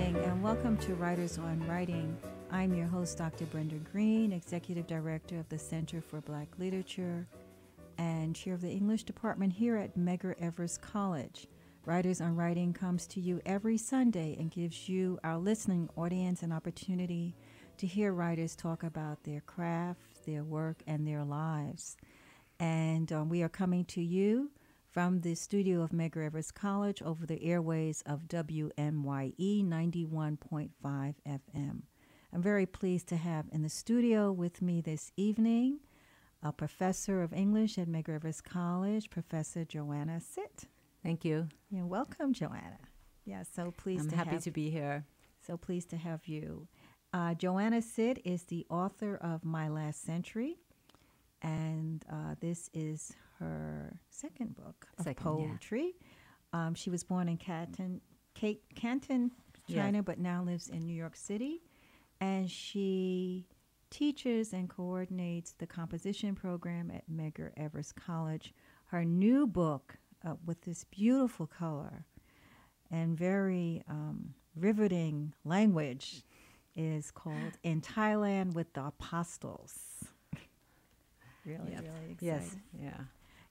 evening and welcome to Writers on Writing. I'm your host, Dr. Brenda Greene, Executive Director of the Center for Black Literature and Chair of the English Department here at Medgar Evers College. Writers on Writing comes to you every Sunday and gives you, our listening audience, an opportunity to hear writers talk about their craft, their work, and their lives. And we are coming to you from the studio of Medgar Evers College over the airways of WMYE 91.5 FM. I'm very pleased to have in the studio with me this evening a professor of English at Medgar Evers College, Professor Joanna Sit. Thank you. You're welcome, Joanna. Yeah, so pleased I'm happy to be here. So pleased to have you. Joanna Sit is the author of My Last Century, and this is her second book of poetry. Yeah. She was born in Canton, China, yes, but now lives in New York City. And she teaches and coordinates the composition program at Medgar Evers College. Her new book, with this beautiful color and very riveting language, is called In Thailand With the Apostles. Really exciting. Yes, yeah.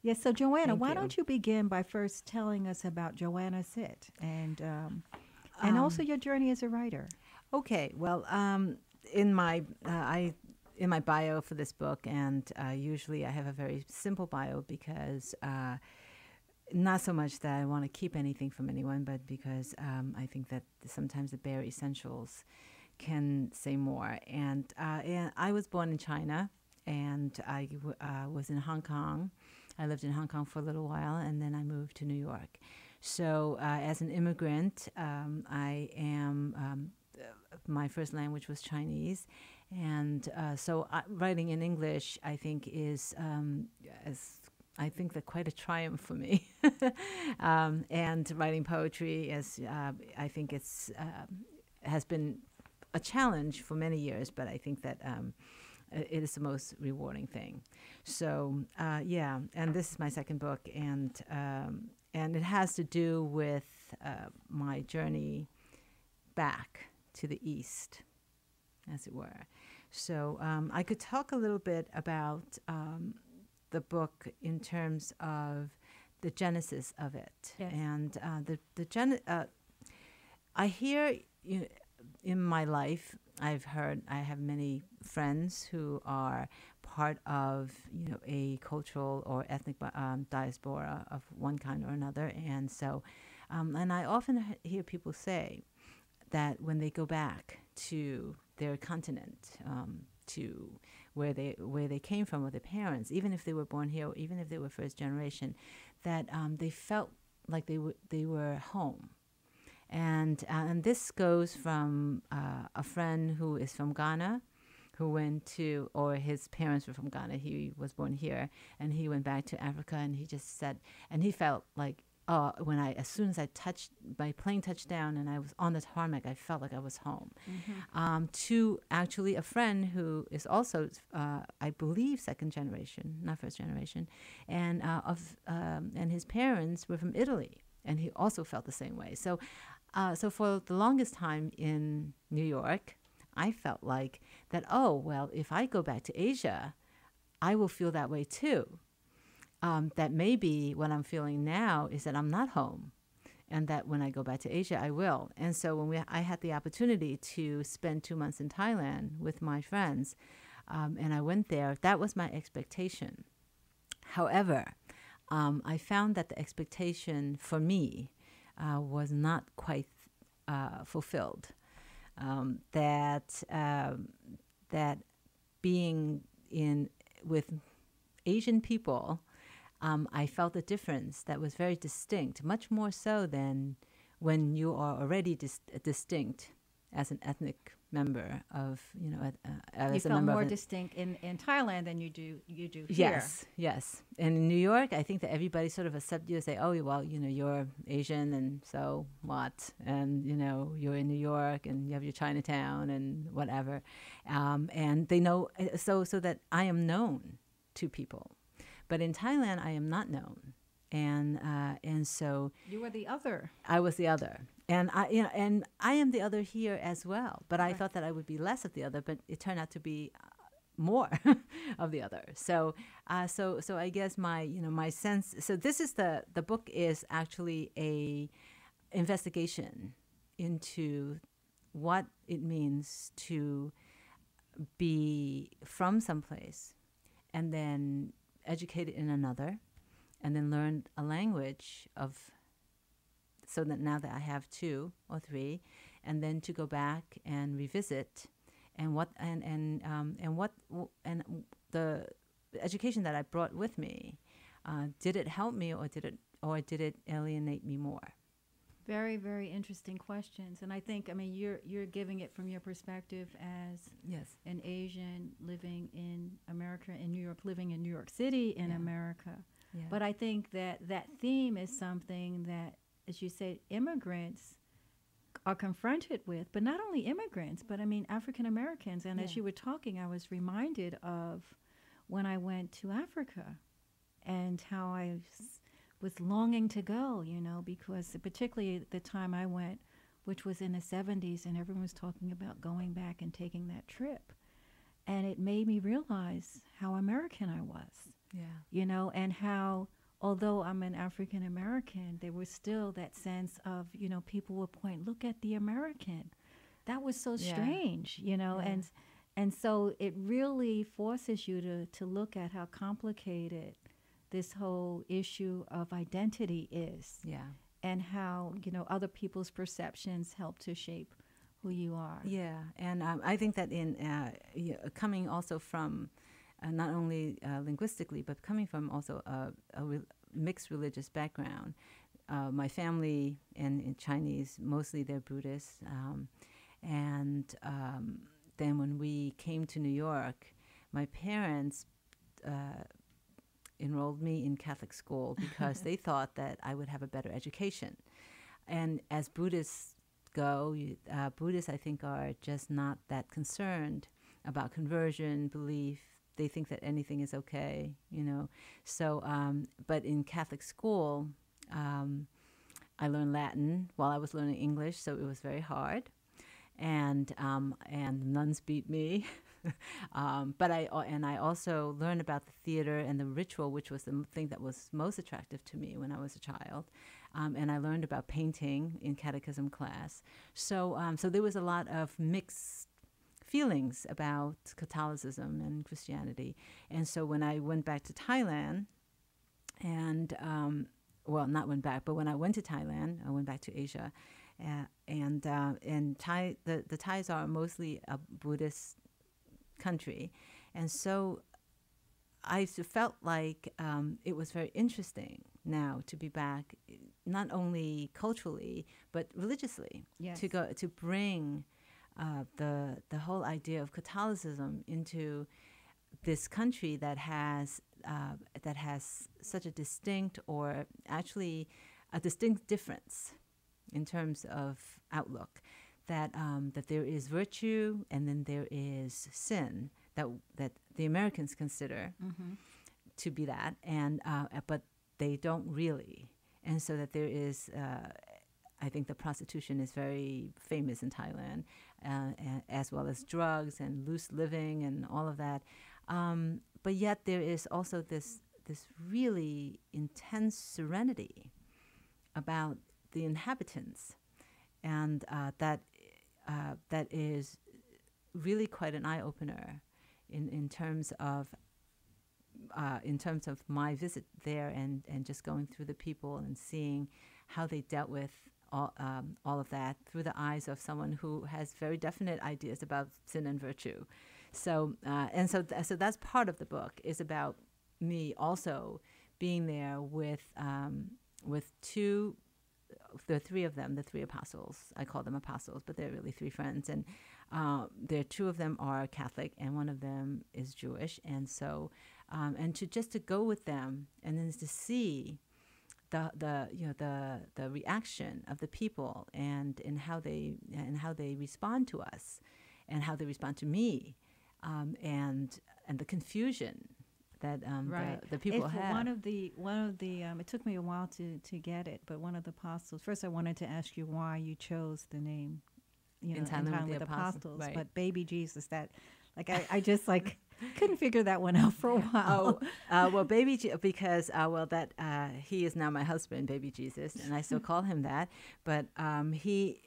Yes, so Joanna, why don't you begin by first telling us about Joanna Sit and also your journey as a writer? Okay, well, in my bio for this book, and usually I have a very simple bio because not so much that I want to keep anything from anyone, but because I think that sometimes the bare essentials can say more. And I was born in China, and I was in Hong Kong. I lived in Hong Kong for a little while, and then I moved to New York. So as an immigrant, I am, my first language was Chinese. And so writing in English, I think, is I think that quite a triumph for me. And writing poetry is, I think it's has been a challenge for many years, but I think that it is the most rewarding thing. So yeah, and this is my second book, and it has to do with my journey back to the East, as it were. So I could talk a little bit about the book in terms of the genesis of it. Yes. And I hear in my life, I have many friends who are part of a cultural or ethnic diaspora of one kind or another, and so and I often hear people say that when they go back to their continent, to where they came from with their parents, even if they were born here, or even if they were first generation, that they felt like they were home. And this goes from a friend who is from Ghana, who went to, or his parents were from Ghana. He was born here, and he went back to Africa, and he just said, and he felt like, as soon as my plane touched down and I was on the tarmac, I felt like I was home. Mm-hmm. To actually a friend who is also, I believe, second generation, not first generation, and his parents were from Italy, and he also felt the same way. So for the longest time in New York, I felt like that, if I go back to Asia, I will feel that way too. That maybe what I'm feeling now is that I'm not home, and that when I go back to Asia, I will. And so when I had the opportunity to spend 2 months in Thailand with my friends, and I went there, that was my expectation. However, I found that the expectation for me was not quite fulfilled. That being with Asian people, I felt a difference that was very distinct, much more so than when you are already distinct as an ethnic member of, you felt more distinct in Thailand than you do here. Yes. And in New York, I think that everybody sort of accepts you and say, you're Asian, and so what? And, you're in New York, and you have your Chinatown and whatever. And they know, so that I am known to people. But in Thailand, I am not known. and so You were the other. I was the other, and I am the other here as well. But I thought that I would be less of the other, but it turned out to be more of the other. So I guess my sense. So this is the book is actually a investigation into what it means to be from someplace and then educated in another and then learn a language of, so that now that I have 2 or 3, and then to go back and revisit and the education that I brought with me, did it help me or did it alienate me more? Very, very interesting questions. And I think, you're giving it from your perspective as an Asian living in America, in New York, living in New York City in America. Yeah. But I think that theme is something that, as you said, immigrants are confronted with, but not only immigrants, but African Americans. And as you were talking, I was reminded of when I went to Africa and how I was longing to go, because particularly the time I went, which was in the 70s, and everyone was talking about going back and taking that trip. And it made me realize how American I was, and how, although I'm an African American, there was still that sense of, people would point, look at the American. That was so strange, and so it really forces you to look at how complicated this whole issue of identity is, and how other people's perceptions help to shape who you are. Yeah, and I think that in coming also from not only linguistically, but coming from also a mixed religious background, my family in Chinese, mostly they're Buddhists, and then when we came to New York, my parents enrolled me in Catholic school because they thought that I would have a better education. And as Buddhists go, Buddhists, I think, are just not that concerned about conversion, belief. They think that anything is okay, So, but in Catholic school, I learned Latin while I was learning English, so it was very hard. And nuns beat me. But I also learned about the theater and the ritual, which was the thing that was most attractive to me when I was a child. And I learned about painting in catechism class. So there was a lot of mixed feelings about Catholicism and Christianity. And so when I went back to Thailand, and not went back, but when I went to Thailand, I went back to Asia, and Thai, the Thais are mostly a Buddhist country, and so I felt like it was very interesting now to be back, not only culturally but religiously, to bring the whole idea of Catholicism into this country that has such a distinct, or actually a distinct difference in terms of outlook, that there is virtue and then there is sin that the Americans consider to be that, and but they don't really, and so that there is. I think the prostitution is very famous in Thailand, as well as drugs and loose living and all of that. But yet there is also this really intense serenity about the inhabitants, and that is really quite an eye opener in terms of my visit there, and just going through the people and seeing how they dealt with all of that through the eyes of someone who has very definite ideas about sin and virtue. So that's part of the book, is about me also being there with the 3 of them, the 3 apostles. I call them apostles, but they're really 3 friends, and there 2 of them are Catholic, and 1 of them is Jewish, and so and to go with them, and then to see the reaction of the people, and how they respond to us, and how they respond to me, and the confusion that Right. the people It's have. one of the it took me a while to get it, but one of the apostles. First, I wanted to ask you why you chose the name, In in Thailand Time with with the the Apostles, Apostles, right. but Baby Jesus, that, like, I just like couldn't figure that one out for a while. Well, because that he is now my husband, Baby Jesus, and I still call him that. But he,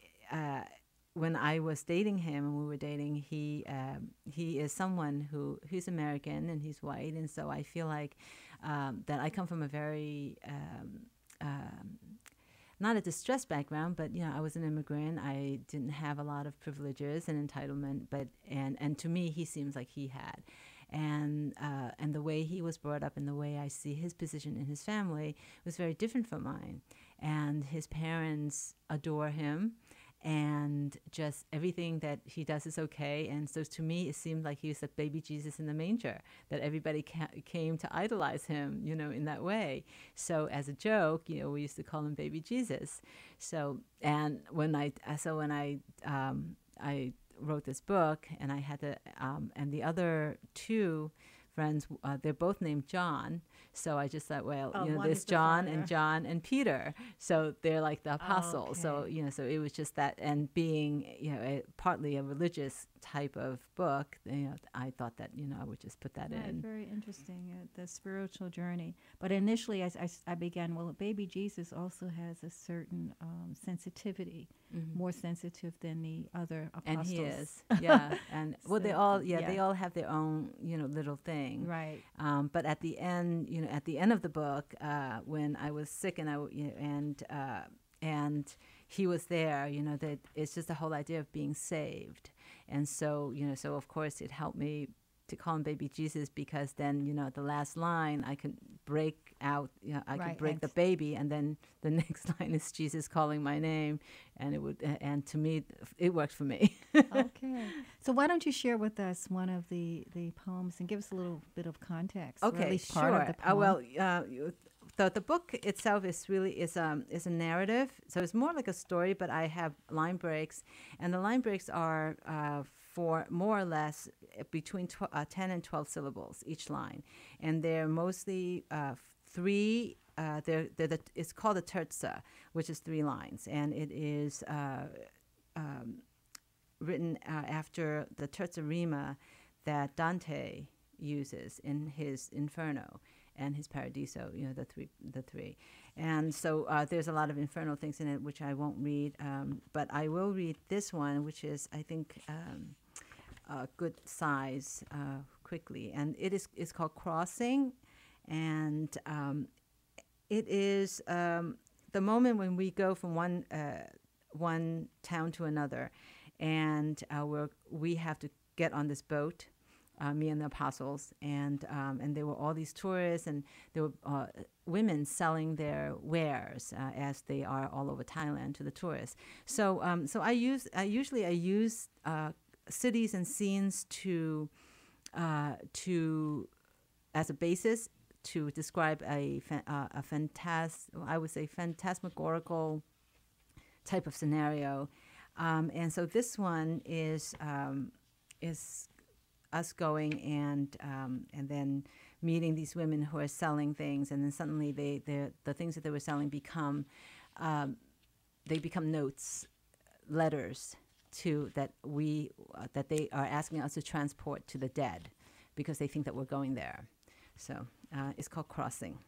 when I was dating him and we were dating, he is someone who's American and he's white, and so I feel like that I come from a very not a distressed background, but I was an immigrant. I didn't have a lot of privileges and entitlement, but and to me, he seems like he had, and the way he was brought up and the way I see his position in his family was very different from mine. And his parents adore him, and just everything that he does is okay. And so to me, it seemed like he was the baby Jesus in the manger, that everybody came to idolize him, in that way. So as a joke, we used to call him Baby Jesus. So, and when I wrote this book, and I had to, and the other two friends, they're both named John. So I just thought, well, there's John and Peter. So they're like the apostles. Okay. So, so it was just that. And being, partly a religious type of book, I thought that, I would just put that in. Very interesting, the spiritual journey. But initially, I began, well, Baby Jesus also has a certain sensitivity, more sensitive than the other apostles. And he is, yeah. And well, they all have their own, little thing. Right. But at the end of the book, when I was sick and he was there, that it's just the whole idea of being saved. And so, so of course it helped me to call him Baby Jesus, because then, at the last line I could break out, I could break the baby, and then the next line is Jesus calling my name, and it would, and to me, it worked for me. Okay. So why don't you share with us one of the poems and give us a little bit of context? Okay, or at least sure. part of the poem. The book itself is really is a narrative, so it's more like a story, but I have line breaks, and the line breaks are for more or less between 10 and 12 syllables each line, and they're mostly three. It's called a terza, which is 3 lines, and it is written after the terza rima that Dante uses in his Inferno and his Paradiso, the three. And so there's a lot of infernal things in it, which I won't read, but I will read this one, which is, I think, a good size quickly. And it's called Crossing, and it is the moment when we go from one town to another, and we have to get on this boat, me and the apostles, and there were all these tourists, and there were women selling their wares as they are all over Thailand to the tourists. So I usually use cities and scenes to as a basis to describe I would say phantasmagorical type of scenario, and so this one is us going and then meeting these women who are selling things, and then suddenly the things that they were selling become notes, letters that they are asking us to transport to the dead, because they think that we're going there. So it's called Crossing.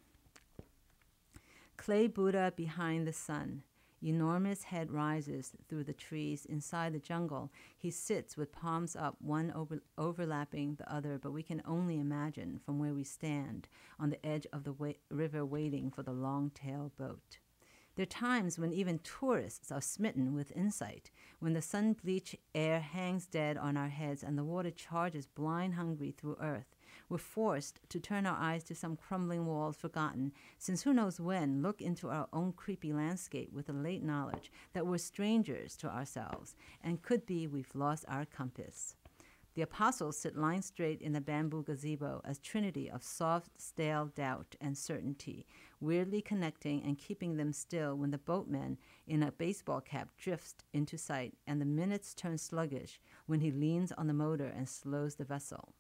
Clay Buddha behind the sun. Enormous head rises through the trees inside the jungle. He sits with palms up, one overlapping the other, but we can only imagine from where we stand on the edge of the river waiting for the long-tail boat. There are times when even tourists are smitten with insight, when the sun-bleached air hangs dead on our heads and the water charges blind-hungry through earth. We're forced to turn our eyes to some crumbling walls forgotten, since who knows when look into our own creepy landscape with the late knowledge that we're strangers to ourselves, and could be we've lost our compass. The apostles sit line straight in the bamboo gazebo, a trinity of soft, stale doubt and certainty, weirdly connecting and keeping them still when the boatman in a baseball cap drifts into sight, and the minutes turn sluggish when he leans on the motor and slows the vessel.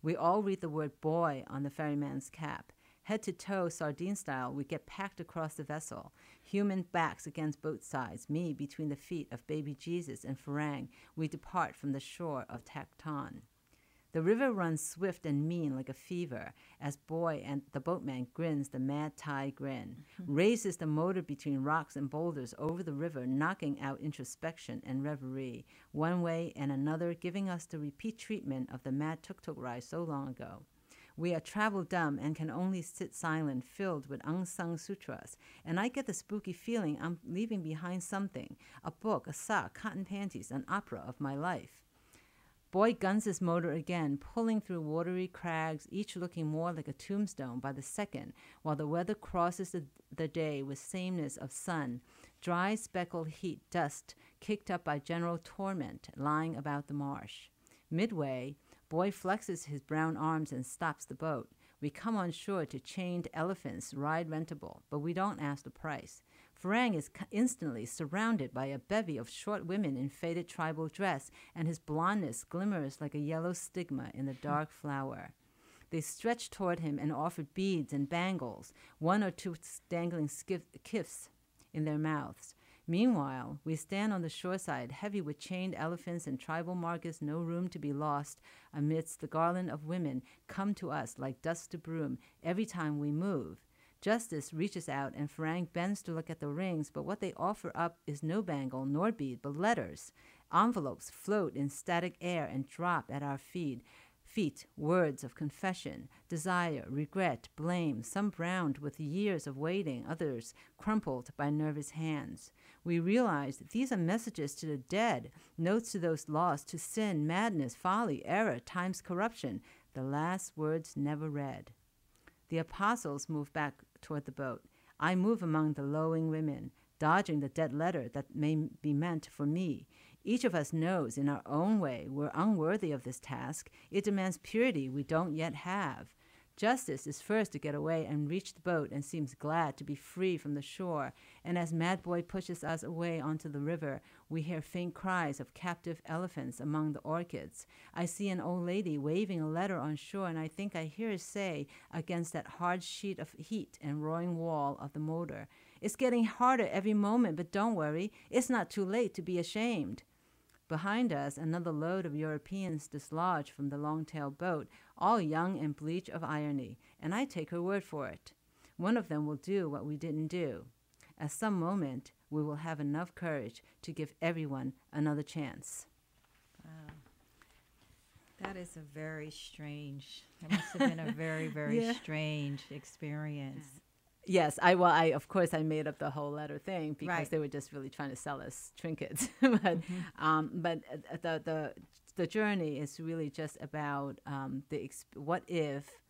We all read the word boy on the ferryman's cap. Head to toe, sardine style, we get packed across the vessel. Human backs against both sides, me between the feet of baby Jesus and Farang, we depart from the shore of Tacton. The river runs swift and mean like a fever, as boy and the boatman grins the mad Thai grin, raises the motor between rocks and boulders over the river, knocking out introspection and reverie, one way and another, giving us the repeat treatment of the mad tuk-tuk ride so long ago. We are travel dumb and can only sit silent, filled with unsung sutras. And I get the spooky feeling I'm leaving behind something, a book, a sock, cotton panties, an opera of my life. Boy guns his motor again, pulling through watery crags, each looking more like a tombstone by the second, while the weather crosses the day with sameness of sun, dry speckled heat, dust, kicked up by general torment, lying about the marsh. Midway, Boy flexes his brown arms and stops the boat. We come on shore to chained elephants, ride rentable, but we don't ask the price. Farang is instantly surrounded by a bevy of short women in faded tribal dress, and his blondness glimmers like a yellow stigma in the dark flower. They stretched toward him and offered beads and bangles, one or two dangling kifs in their mouths. Meanwhile, we stand on the shoreside, heavy with chained elephants and tribal markers, no room to be lost amidst the garland of women come to us like dust to broom every time we move. Justice reaches out and Farang bends to look at the rings, but what they offer up is no bangle nor bead, but letters. Envelopes float in static air and drop at our feet, words of confession, desire, regret, blame, some browned with years of waiting, others crumpled by nervous hands. We realize that these are messages to the dead, notes to those lost to sin, madness, folly, error, time's corruption, the last words never read. The apostles move back toward the boat. I move among the lowing women, dodging the dead letter that may be meant for me. Each of us knows in our own way we're unworthy of this task. It demands purity we don't yet have. Justice is first to get away and reach the boat and seems glad to be free from the shore. And as Mad Boy pushes us away onto the river, we hear faint cries of captive elephants among the orchids. I see an old lady waving a letter on shore, and I think I hear her say against that hard sheet of heat and roaring wall of the motor, "It's getting harder every moment, but don't worry. It's not too late to be ashamed." Behind us, another load of Europeans dislodge from the long-tailed boat, all young and bleach of irony, and I take her word for it. One of them will do what we didn't do. At some moment, we will have enough courage to give everyone another chance. Wow. That is a very strange, that must have been a very, very strange experience. Yes, I of course I made up the whole letter thing because they were just really trying to sell us trinkets. But the journey is really just about what if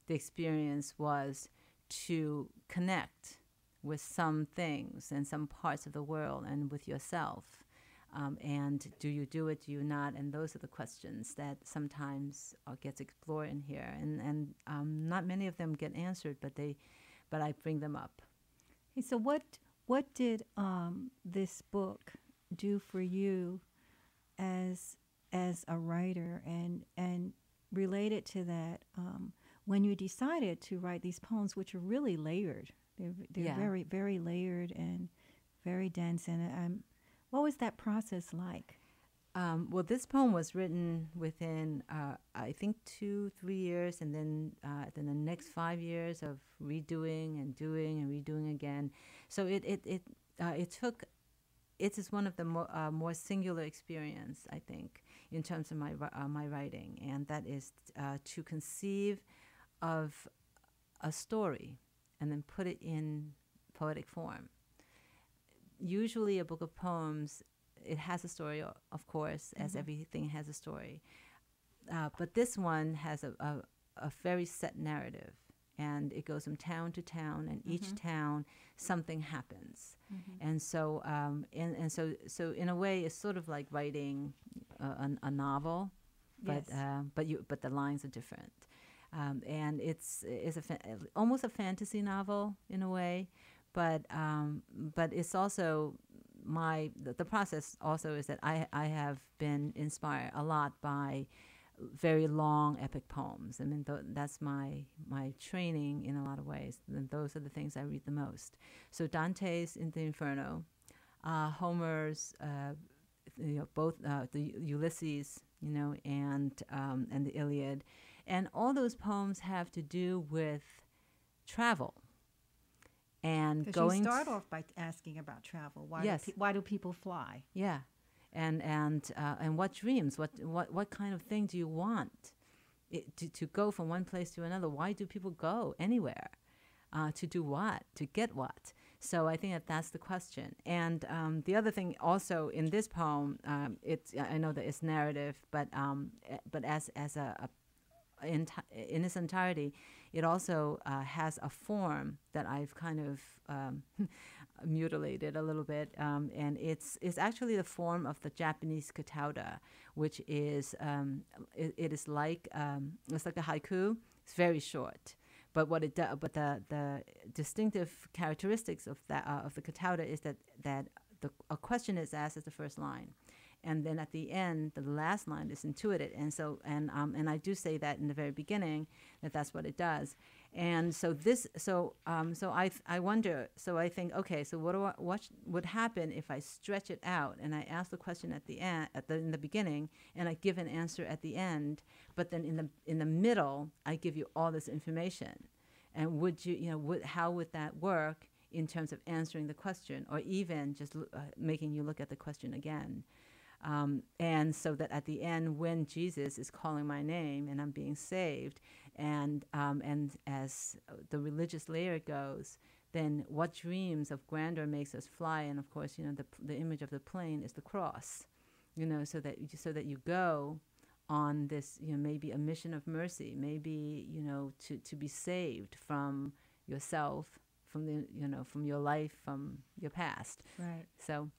the experience was to connect with some things and some parts of the world and with yourself. And do you do it, do you not? And those are the questions that sometimes gets explored in here. And not many of them get answered, but I bring them up. Hey, so what did this book do for you as a writer, and related to that, when you decided to write these poems, which are really layered, they're very, very layered and very dense, and what was that process like? Well, this poem was written within, I think, 2-3 years, and then the next 5 years of redoing and doing and redoing again. So it is one of the more singular experience, I think, in terms of my writing, and that is to conceive of a story and then put it in poetic form. Usually, a book of poems, it has a story, of course, as everything has a story. But this one has a very set narrative, and it goes from town to town, and each town something happens. And so so in a way, it's sort of like writing a novel, but but the lines are different. And it's almost a fantasy novel in a way, but it's also the process also is that I have been inspired a lot by very long epic poems. I mean, that's my training in a lot of ways. And those are the things I read the most. So Dante's In the Inferno, Homer's, both the Ulysses, and the Iliad, and all those poems have to do with travel and going. You start off by asking about travel. Why do people fly? Yeah, and what dreams? What kind of thing do you want? To go from one place to another? Why do people go anywhere? To do what? To get what? So I think that's the question. And the other thing also in this poem, I know that it's narrative, but as in its entirety, it also has a form that I've kind of mutilated a little bit, and it's actually the form of the Japanese katauda, which is it is like it's like a haiku. It's very short. But the distinctive characteristics of the katauda is that a question is asked as the first line, and then at the end, the last line is intuited. And so and I do say that in the very beginning that's what it does. And so I wonder. So I think, okay, so what would happen if I stretch it out and I ask the question at the end, in the beginning, and I give an answer at the end, but then in the middle I give you all this information, and how would that work in terms of answering the question, or even just making you look at the question again? And so that at the end, when Jesus is calling my name and I'm being saved, and as the religious layer goes, then what dreams of grandeur makes us fly? And of course, the image of the plane is the cross, so that you go on this, maybe a mission of mercy, maybe to be saved from yourself, from from your life, from your past. Right. So,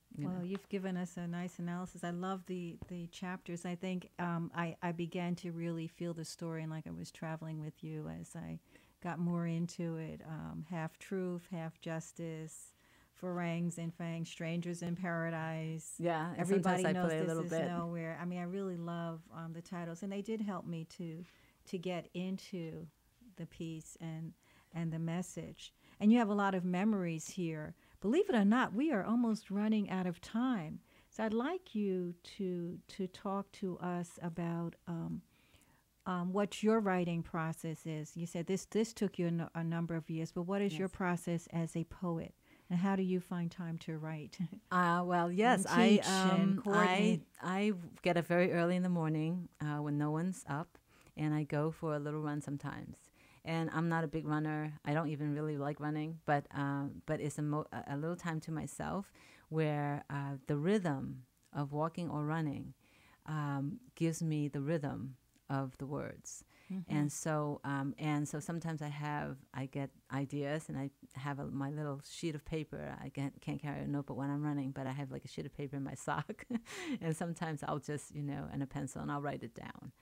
you've given us a nice analysis. I love the chapters. I think I began to really feel the story, and like I was traveling with you as I got more into it. Half truth, half justice, Farangs and Fangs, strangers in paradise. Yeah, everybody knows this is nowhere. I mean, I really love the titles, and they did help me to get into the piece and the message. And you have a lot of memories here. Believe it or not, we are almost running out of time. So I'd like you to talk to us about what your writing process is. You said this took you a number of years, but what is your process as a poet? And how do you find time to write? Well, yes, I get up very early in the morning when no one's up, and I go for a little run sometimes. And I'm not a big runner. I don't even really like running, but it's a little time to myself where the rhythm of walking or running gives me the rhythm of the words. Mm-hmm. And so sometimes I get ideas, and I have my little sheet of paper. I can't carry a notebook when I'm running, but I have like a sheet of paper in my sock. And sometimes I'll just, and a pencil, and I'll write it down.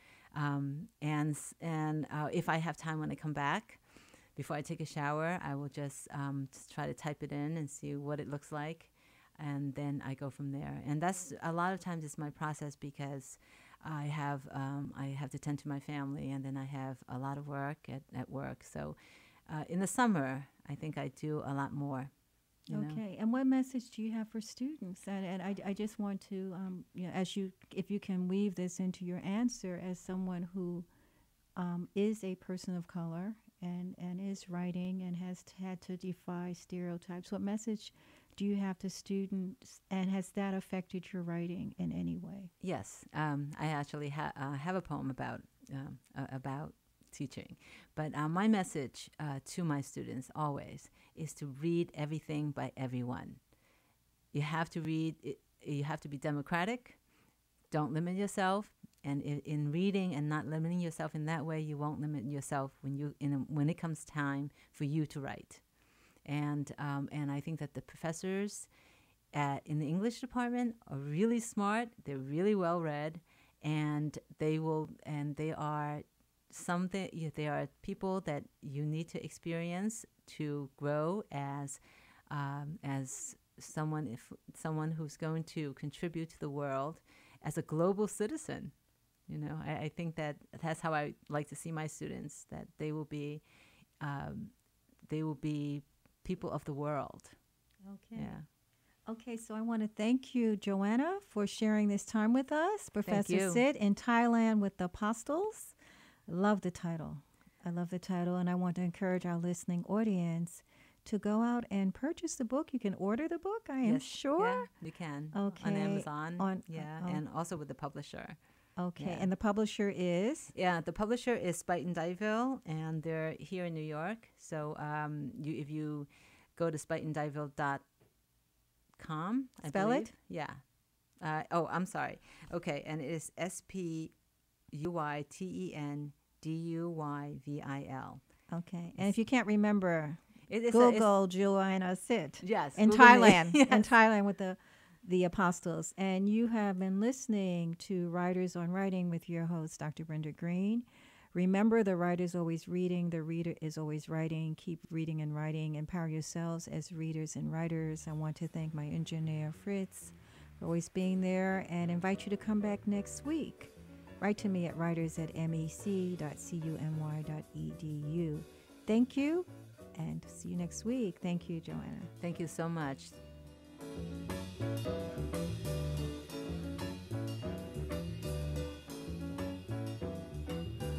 And if I have time when I come back, before I take a shower, I will just try to type it in and see what it looks like, and then I go from there. And that's a lot of times it's my process, because I have to tend to my family, and then I have a lot of work at work. So in the summer, I think I do a lot more. Okay. And what message do you have for students? And I just want to, if you can weave this into your answer, as someone who is a person of color and is writing and has had to defy stereotypes, what message do you have to students, and has that affected your writing in any way? Yes. I actually have a poem about teaching. But my message to my students always is to read everything by everyone. You have to read. You have to be democratic. Don't limit yourself. And in reading and not limiting yourself in that way, you won't limit yourself when it comes time for you to write. And I think that the professors in the English department are really smart. They're really well read, and they are they are people that you need to experience to grow as someone who's going to contribute to the world as a global citizen. You know, I think that's how I like to see my students, that they will be people of the world. Okay. Yeah. Okay, so I want to thank you, Joanna, for sharing this time with us. Professor you. Sit in Thailand with the Apostles. I love the title. And I want to encourage our listening audience to go out and purchase the book. You can order the book, I am sure. Yeah, you can. Okay. On Amazon. And also with the publisher. Okay, Yeah. and the publisher is? Yeah, the publisher is Spuyten Duyvil, and they're here in New York. So if you go to spuytenduyvil.com, Spell it? Yeah. I'm sorry. Okay, and it is SPUYTENDUYVIL. Okay, and if you can't remember, It's Google Joanna Sit. Yes. In Google Thailand. me. Yes. In Thailand with the Apostles. And you have been listening to Writers on Writing with your host, Dr. Brenda Greene. Remember, the writer's always reading, the reader is always writing. Keep reading and writing. Empower yourselves as readers and writers. I want to thank my engineer, Fritz, for always being there, and invite you to come back next week. Write to me at writers@mec.cuny.edu. Thank you, and see you next week. Thank you, Joanna. Thank you so much.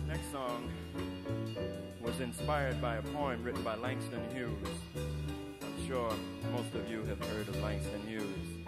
Next song was inspired by a poem written by Langston Hughes. I'm sure most of you have heard of Langston Hughes.